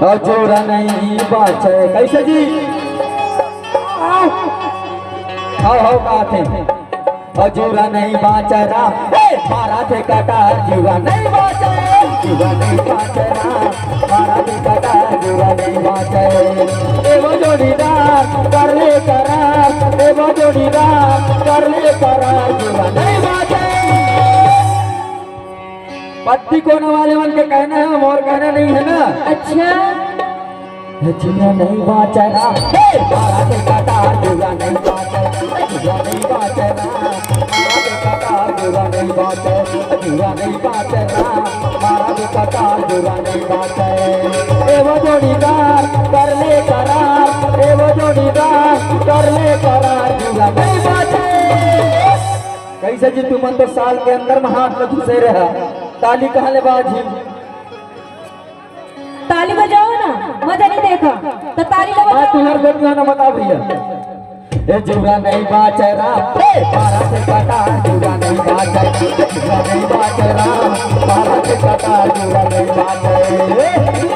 जोड़ा नहीं बाचे कैसे जी आओ बात है जोड़ा नहीं बाचे राम मारा थे कटा जुआ नहीं बाचे जुआ नहीं बाचे राम मारा थे कटा जुआ नहीं बाचे एवो जोड़ीदार कर ले करार एवो जोड़ीदार कर ले करार जुआ नहीं बाचे। पत्ती कोने वाले मन के कहना है मोर कहना नहीं है ना। अच्छा जुआ नहीं बाचे राम मारा थे कटा जुआ नहीं बाचे जुआ नहीं बाचे राम जुआ नहीं बाचे जुआ नहीं बाचे राम मारा भी कटार जुआ नहीं बाचे एवो जोड़ीदार कर ले करार एवो जोड़ीदार कर ले करार जुआ नहीं बाचे। कैसे जी तुम तो साल के अंदर में हाथ में घुसे रहा ताली कहाँ ले बाजी ताली बजाओ ना मजा नहीं देखा तो ताली बजाओ तुम्हारे बेटियों ने बता भैया ए जुआ नहीं बाचे राम मारा से कटा जुआ नहीं बाचे जुआ नहीं बाचे राम मारा से कटा जुआ नहीं बाचे।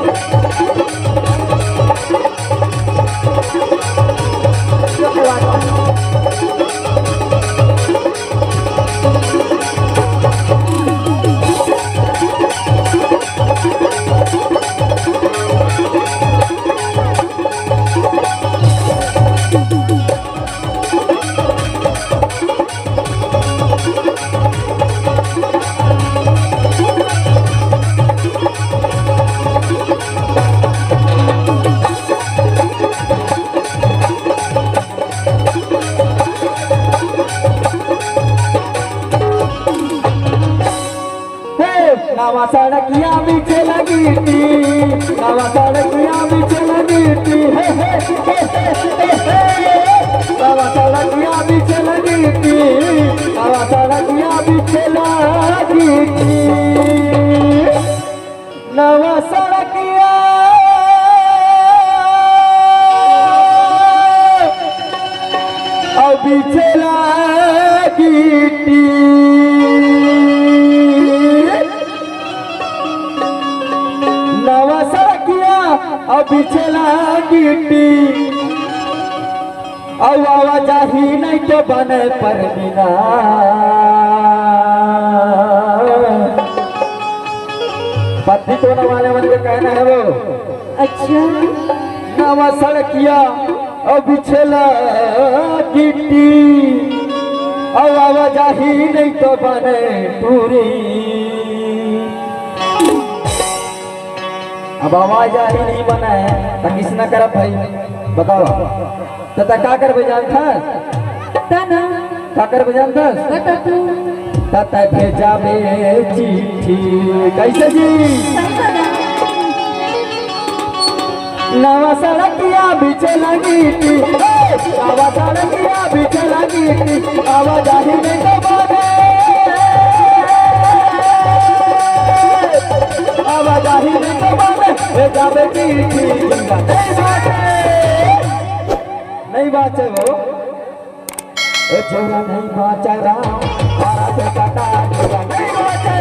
नवा सड़किया पीछे लगी थी नवा सड़किया पीछे लगी थी नवा सड़किया पीछे लगी थी नवा सड़किया पीछे लगी थी नवा सड़किया अब पीछे लगी थी नवा सड़किया अभी चला गिट्टी अब आवाजाही नहीं तो बने पर बिना पत्ती तो वाले मन के कहना है वो। अच्छा नवा सड़किया अभी चला गिट्टी अब आवाजाही नहीं तो बने पूरी अब आवाज आ ही नहीं बना है तो किसना करब भाई बताओ तो का कर बजान था तना का कर बजान था बता तू तता भेजाबे चिट्ठी कैसे जी नवा सड़किया बीचे लगी थी नवा सड़किया बीचे लगी थी आवाज आ ही नहीं तो बने आवाज आ ही नहीं तो बने जाबे चिट्ठी नहीं बाचे वो जोड़ा नहीं बाचे राम मारा से कटा जोड़ा नहीं बाचे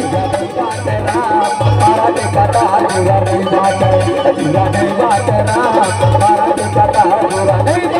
जोड़ा नहीं बाचे राम मारा से कटा जोड़ा नहीं बाचे जोड़ा नहीं बाचे राम मारा से कटा जोड़ा नहीं